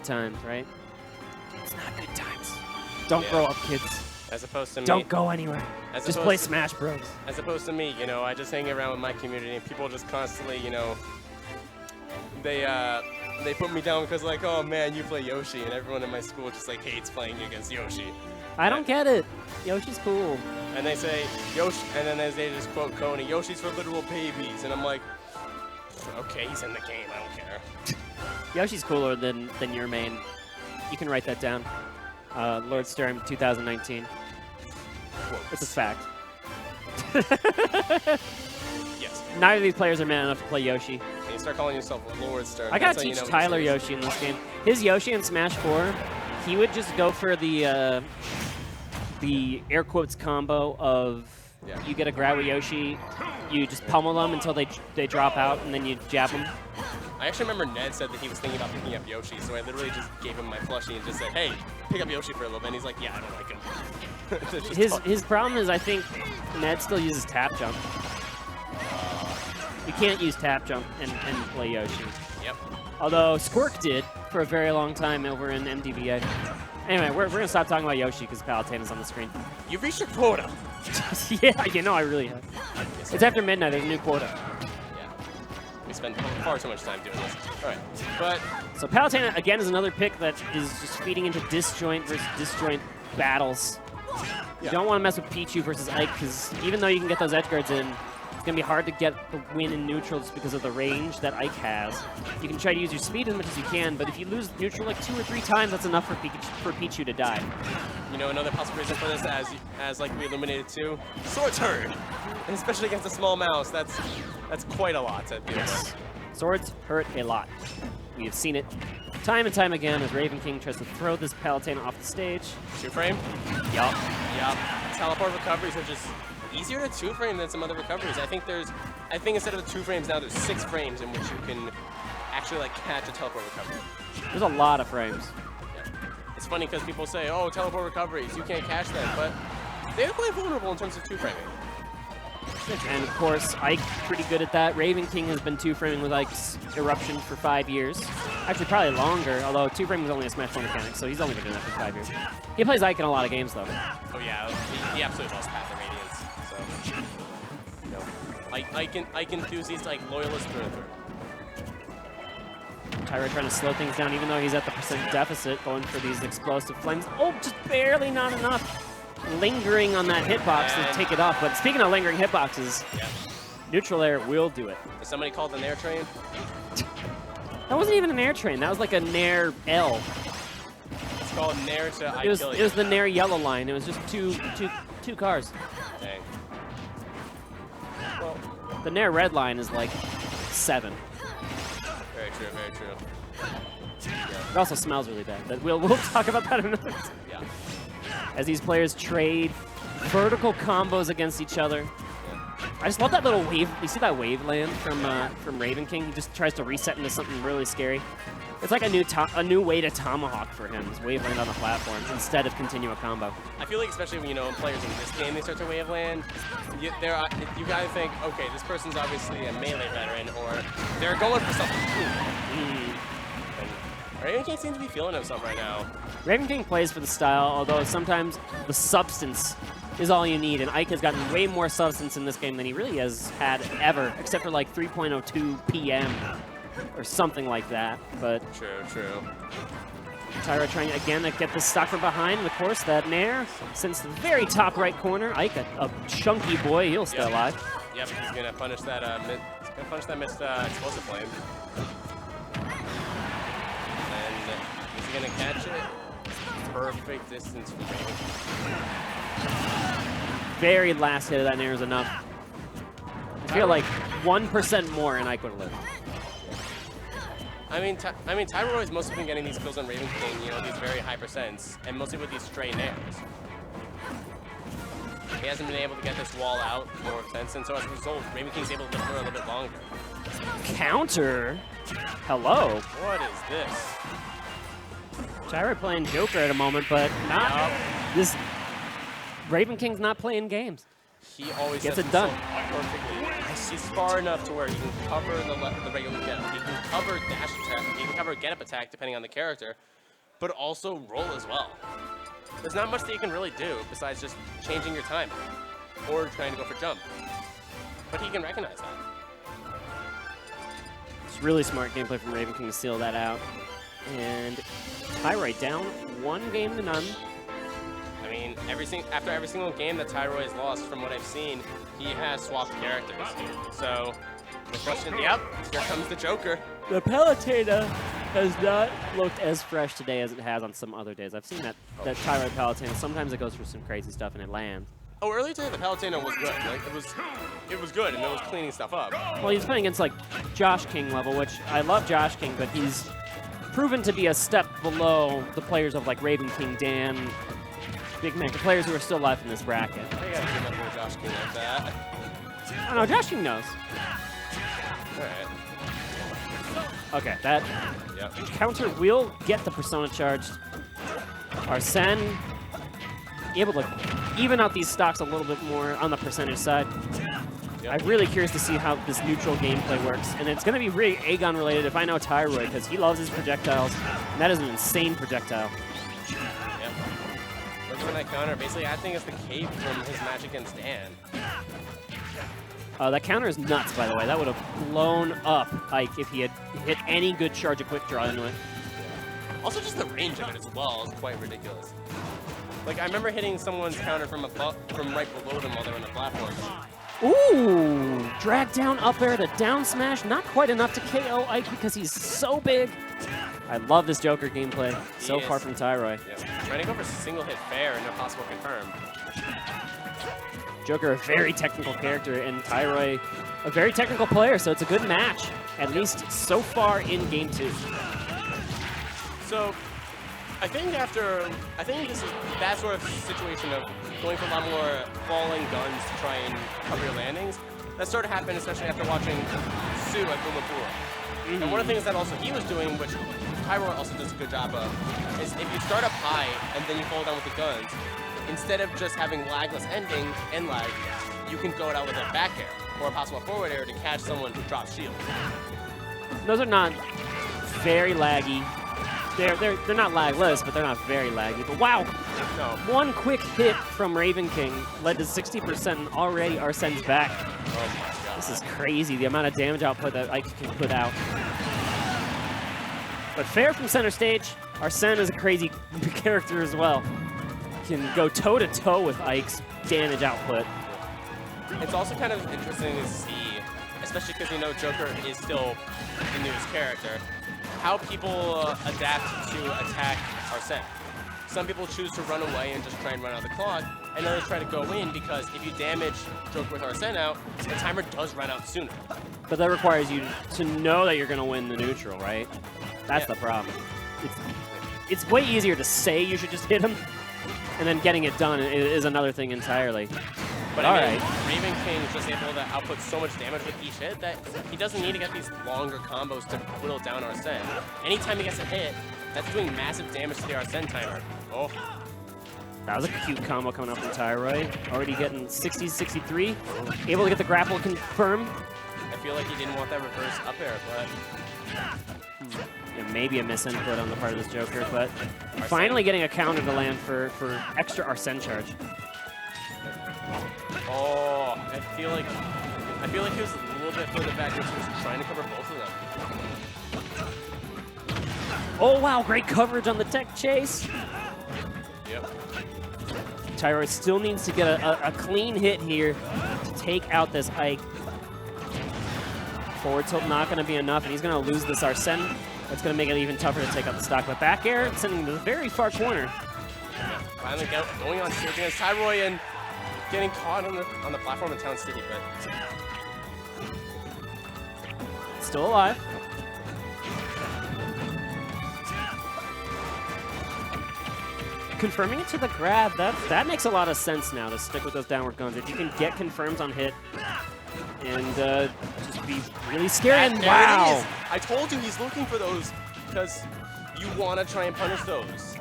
times, right? It's not good times. Don't grow up, kids. As opposed to me. Don't go anywhere. Just play Smash Bros. As opposed to me, you know, I just hang around with my community and people just constantly, you know, they put me down because like, oh man, you play Yoshi, and everyone in my school just like hates playing against Yoshi. I don't get it. Yoshi's cool. And they say Yoshi, and then they just quote Coney, Yoshi's for literal babies, and I'm like, okay, he's in the game, I don't care. Yoshi's cooler than your main. You can write that down. Lord Sturm 2019. Quotes. It's a fact. Yes. Neither of these players are man enough to play Yoshi. And you start calling yourself a Lord Sturm. I gotta teach Tyler Yoshi in this game. His Yoshi in Smash 4, he would just go for the air quotes combo of you get a grab with Yoshi, you just pummel them until they drop out, and then you jab them. I actually remember Ned said that he was thinking about picking up Yoshi, so I literally just gave him my plushie and just said, hey, pick up Yoshi for a little bit. And he's like, yeah, I don't like him. his problem is I think Ned still uses tap jump. You can't use tap jump and play Yoshi. Yep. Although Squirk did for a very long time over in MDVA. Anyway, we're going to stop talking about Yoshi because Palutena's on the screen. You've reached your quota. Yeah, you know I really have. It's after midnight. There's a new quota. Yeah. We spend far too much time doing this. All right. But so Palutena, again, is another pick that is just feeding into disjoint versus disjoint battles. You don't want to mess with Pichu versus Ike because even though you can get those edge guards in, it's going to be hard to get the win in neutral just because of the range that Ike has. You can try to use your speed as much as you can, but if you lose neutral like 2 or 3 times, that's enough for Pichu to die. You know, another possible reason for this, as like we illuminated too, Swords hurt, and especially against a small mouse. That's quite a lot to deal with. Swords hurt a lot. We have seen it time and time again as Ravenking tries to throw this Palutena off the stage. 2-frame? Yup. Yup. Teleport recoveries are just easier to 2-frame than some other recoveries. I think instead of the 2 frames now, there's 6 frames in which you can actually like catch a teleport recovery. There's a lot of frames. Yeah. It's funny because people say, oh, teleport recoveries, you can't catch them, but they're quite vulnerable in terms of 2-framing. And of course, Ike pretty good at that. Ravenking has been 2-framing with Ike's Eruption for 5 years. Actually, probably longer, although 2-framing is only a Smash 4 mechanic, so he's only been doing that for 5 years. He plays Ike in a lot of games, though. Oh yeah, the absolute most Path of Radiance. So, you know, Ike enthusiast, Ike loyalist through and through. Tyroy trying to slow things down, even though he's at the percent deficit, going for these explosive flames. Oh, just barely not enough. Lingering on that hitbox to take it off. But speaking of lingering hitboxes, neutral air will do it. Is somebody called an air train? That wasn't even an air train. That was like a Nair L. It's called Nair to I kill you. It was the Nair yellow line. It was just two cars. Dang. Well, the Nair red line is like 7. Very true, very true. Yeah. It also smells really bad. But we'll talk about that in a minute. Yeah. As these players trade vertical combos against each other. Yeah. I just love that little wave. You see that wave land from Ravenking? He just tries to reset into something really scary. It's like a new way to tomahawk for him, is wave land on the platform instead of continue a combo. I feel like especially when, you know, players in this game, they start to wave land, you gotta think, okay, this person's obviously a melee veteran, or they're going for something cool. Ravenking seems to be feeling himself right now. Ravenking plays for the style, although sometimes the substance is all you need, and Ike has gotten way more substance in this game than he really has had ever, except for like 3.02 PM or something like that. But true. Tyroy trying again to get the stock from behind, and of course that Nair, since the very top right corner, Ike, a chunky boy, he'll stay alive. Yep, he's gonna punish that missed explosive flame. Is he gonna catch it? Perfect distance from Ravenking. Very last hit of that Nair is enough. I feel like 1% more and I could have lived. I mean, Tyroy has mostly been getting these kills on Ravenking, you know, these very high percents, and mostly with these stray Nairs. He hasn't been able to get this wall out more sense, and so as a result, Ravenking's able to live for a little bit longer. Counter? Hello? What is this? Tyroy playing Joker at a moment, but not this. Ravenking's not playing games. He always gets it done perfectly. He's far enough to where he can cover the regular get up. He can cover dash attack. He can cover get up attack depending on the character. but also roll as well. There's not much that you can really do besides just changing your timing or trying to go for jump. But he can recognize that. It's really smart gameplay from Ravenking to seal that out. And Tyroy down 1 game to none. I mean, after every single game that Tyroy has lost, from what I've seen, he has swapped characters. So the question, yep, here comes the Joker. The Palutena has not looked as fresh today as it has on some other days. I've seen that Tyroy Palutena. Sometimes it goes through some crazy stuff and it lands. Oh, earlier today the Palutena was good. Like it was good, and it was cleaning stuff up. Well, he's playing against like Josh King level, which I love Josh King, but he's proven to be a step below the players of like Ravenking, Dan, Big Mac, the players who are still left in this bracket. I gotta give up to Josh King like that. I don't know, Josh King knows. All right. Okay, that counter will get the Persona charged. Arsene able to even out these stocks a little bit more on the percentage side. I'm really curious to see how this neutral gameplay works, and it's going to be really Aegon related if I know Tyroy, because he loves his projectiles, and that is an insane projectile. Yep. Looking for that counter, basically acting as the cape from his match against Dan. That counter is nuts, by the way. That would have blown up Ike if he had hit any good charge of quick draw into it. Also, just the range of it as well is quite ridiculous. Like, I remember hitting someone's counter from right below them while they were on the platform. Ooh! Drag down up air to down smash. Not quite enough to KO Ike because he's so big. I love this Joker gameplay so far from Tyroy. Yep. Trying to go for single hit fair and no possible confirm. Joker, a very technical character, and Tyroy, a very technical player, so it's a good match, at least so far in Game 2. So, I think this is that sort of situation of going for a lot more falling guns to try and cover your landings. That started to happen especially after watching Sue at Buma. And one of the things that also he was doing, which Tyroy also does a good job of, is if you start up high and then you fall down with the guns, instead of just having lagless ending and lag, you can go out with a back air or a possible forward air to catch someone who drops shield. Those are not very laggy. They're not lagless, but they're not very laggy. But wow, one quick hit from Ravenking led to 60%, and already Arsene's back. Oh my god. This is crazy, the amount of damage output that Ike can put out. But fair from center stage, Arsene is a crazy character as well. Can go toe-to-toe with Ike's damage output. It's also kind of interesting to see, especially because you know Joker is still the newest character, how people adapt to attack Arsene. Some people choose to run away and just try and run out the clock, and others try to go in because if you damage Joker with Arsene out, the timer does run out sooner. But that requires you to know that you're going to win the neutral, right? That's the problem. It's way easier to say you should just hit him, and then getting it done is another thing entirely. But I mean, Ravenking is just able to output so much damage with each hit that he doesn't need to get these longer combos to whittle down Arsene. Anytime he gets a hit, that's doing massive damage to the Arsene timer. Oh. That was a cute combo coming up from Tyroy. Already getting 60, 63. Able to get the grapple confirmed. I feel like he didn't want that reverse up air, but... Yeah, maybe a misinput on the part of this Joker, but finally getting a counter to land for extra Arsene charge. Oh, I feel like he was a little bit further back, and he was trying to cover both of them. Oh wow, great coverage on the tech chase. Yep. Tyroy still needs to get a clean hit here to take out this Ike. Forward tilt not going to be enough, and he's going to lose this Arsene. That's going to make it even tougher to take out the stock. But back air, sending him to the very far corner. Yeah, finally going on stage against Tyroy and getting caught on the platform in Town City, but still alive. Confirming it to the grab, that makes a lot of sense now to stick with those downward guns. If you can get confirms on hit and just be really scary. And wow! I told you he's looking for those because you want to try and punish those.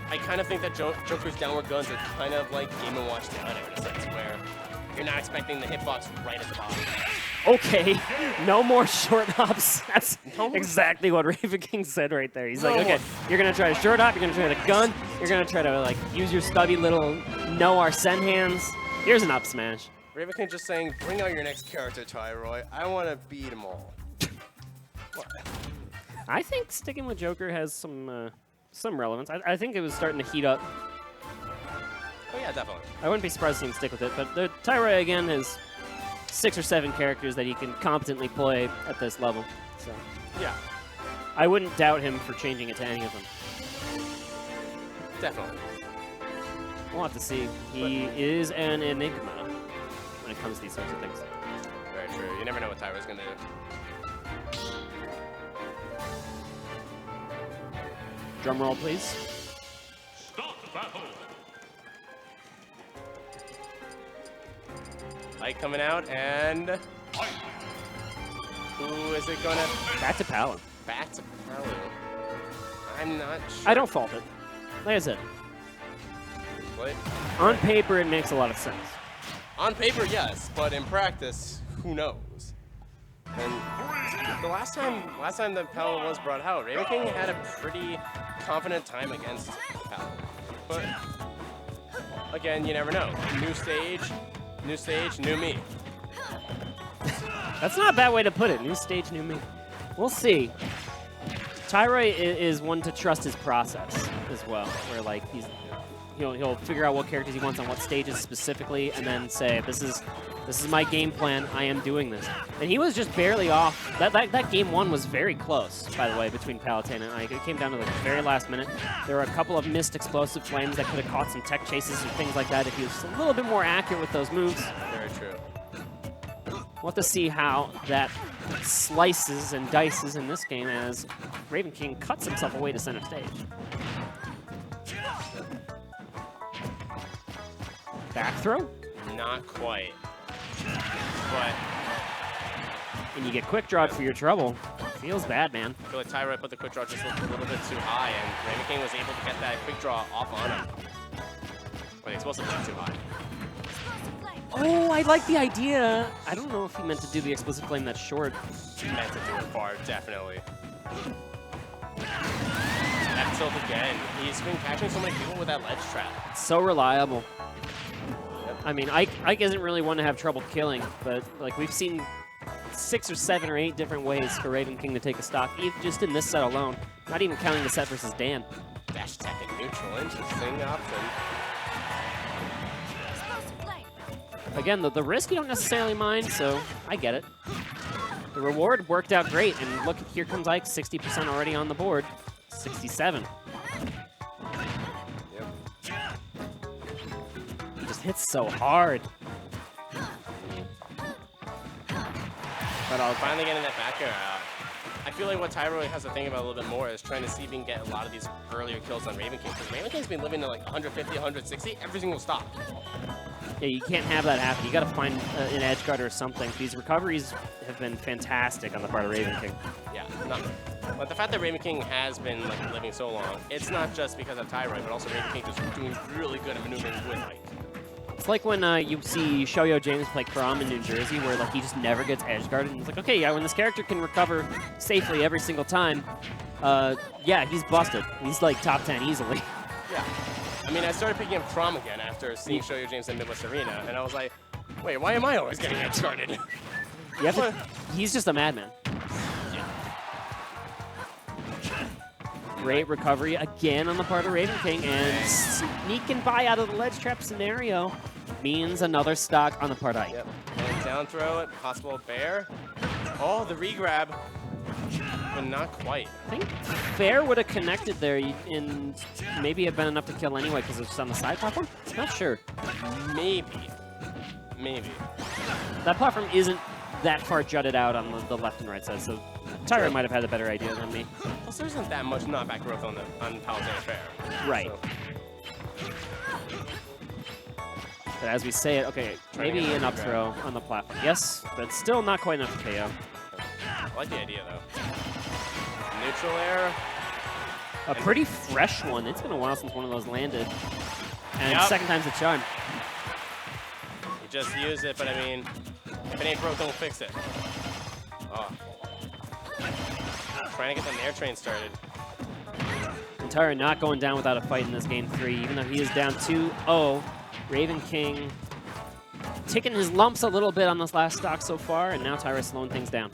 I kind of think that Joker's downward guns are kind of like Game & Watch the other in a sense, where you're not expecting the hitbox right at the bottom. Okay, no more short hops. That's exactly what Ravenking said right there. He's like, okay, you're gonna try to short hop, you're gonna try to gun, you're gonna try to like use your stubby little no Arsene hands. Here's an up smash. Ravenking just saying, bring out your next character, Tyroy. I want to beat them all. I think sticking with Joker has some relevance. I think it was starting to heat up. Oh yeah, definitely. I wouldn't be surprised to see him stick with it, but the Tyroy again has 6 or 7 characters that he can competently play at this level. So yeah, I wouldn't doubt him for changing it to any of them. Definitely. We'll have to see. He is an enigma when it comes to these sorts of things. Very true. You never know what Tyroy's going to do. Drum roll, please. Start battle. Light coming out, and who is it gonna? Back to Palu. Back to Palu. I'm not sure. I don't fault it. Like I said, What? on paper it makes a lot of sense. On paper, yes, but in practice, who knows? And the last time the Palu was brought out, Ravenking had a pretty confident time against Palu. But again, you never know. New stage, new me. That's not a bad way to put it. New stage, new me. We'll see. Tyroy is one to trust his process as well, where like he'll figure out what characters he wants on what stages specifically, and then say, this is my game plan. I am doing this. And he was just barely off. That game 1 was very close, by the way, between Palutena and Ike. It came down to the very last minute. There were a couple of missed explosive flames that could have caught some tech chases and things like that if he was a little bit more accurate with those moves. Very true. We'll have to see how that slices and dices in this game as Ravenking cuts himself away to center stage. Back throw? Not quite. But And you get quick draw for your trouble. Feels bad, man. I feel like Tyroy put the quick draw just a little bit too high, and Ravenking was able to get that quick draw off on him. But he's supposed to be too high. Oh, I like the idea. I don't know if he meant to do the explosive flame that short. He meant to do it far, definitely. That tilt again. He's been catching so many people with that ledge trap. It's so reliable. Yep. I mean, Ike isn't really one to have trouble killing, but like we've seen 6 or 7 or 8 different ways for Ravenking to take a stock, even just in this set alone. Not even counting the set versus Dan. Dash attack and neutral, interesting option. Again, the risk you don't necessarily mind, so I get it. The reward worked out great, and look, here comes Ike, 60% already on the board. 67. Yep. He just hits so hard. But I'll finally getting that back air out. I feel like what Tyroy has to think about a little bit more is trying to see if he can get a lot of these earlier kills on Ravenking, because Ravenking's been living to like 150, 160 every single stop. Yeah, you can't have that happen. You got to find an edge guard or something. These recoveries have been fantastic on the part of Ravenking. Yeah, but the fact that Ravenking has been like living so long, it's not just because of Tyroy, but also Ravenking just doing really good at maneuvering with Ike. It's like when you see Shoyo James play Crom in New Jersey, where like he just never gets edge guarded, and it's like, okay, yeah, when this character can recover safely every single time, yeah, he's busted. He's like top 10 easily. Yeah. I mean, I started picking up Crom again after seeing Shoyo James in Midwest Arena, and I was like, wait, why am I always getting edge guarded? He's just a madman. Yeah. Great recovery again on the part of Ravenking, and sneaking by out of the ledge trap scenario means another stock on the part of Ike. Yep. And down throw it, possible bear. Oh, the re-grab, but not quite. I think Fair would have connected there, and maybe have been enough to kill anyway because it's just on the side platform? Not sure. Maybe. Maybe. That platform isn't that far jutted out on the left and right side, so Tyroy might have had a better idea than me. Plus, there isn't that much knockback growth on Palutena Fair. Right. So. But as we say it, okay, maybe an up throw on the platform. Yes, but still not quite enough to KO. I like the idea, though. Neutral air. A pretty fresh one. It's been a while since one of those landed. And Yep. second time's the charm. You just use it, but I mean, If it ain't broke, don't fix it. Oh. Trying to get the Nair train started. And Tyroy not going down without a fight in this game 3, even though he is down 2-0. Ravenking taking his lumps a little bit on this last stock so far, and now Tyroy slowing things down.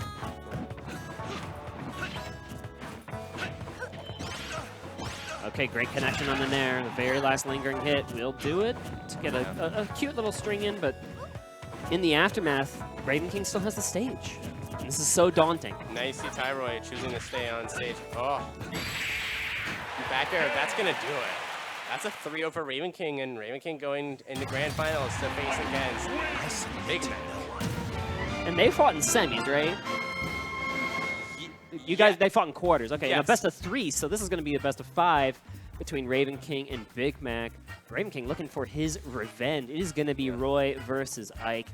Okay, great connection on the Nair. The very last lingering hit will do it to get a cute little string in, but in the aftermath, Ravenking still has the stage. And this is so daunting. Nice see Tyroy choosing to stay on stage. Oh. Back air, that's going to do it. That's a 3-0 for Ravenking, and Ravenking going into grand finals to face against Big Mac. And they fought in semis, right? You guys, they fought in quarters. Okay, Yes. now best of 3, so this is going to be a best of 5 between Ravenking and Big Mac. Ravenking looking for his revenge. It is going to be Roy versus Ike.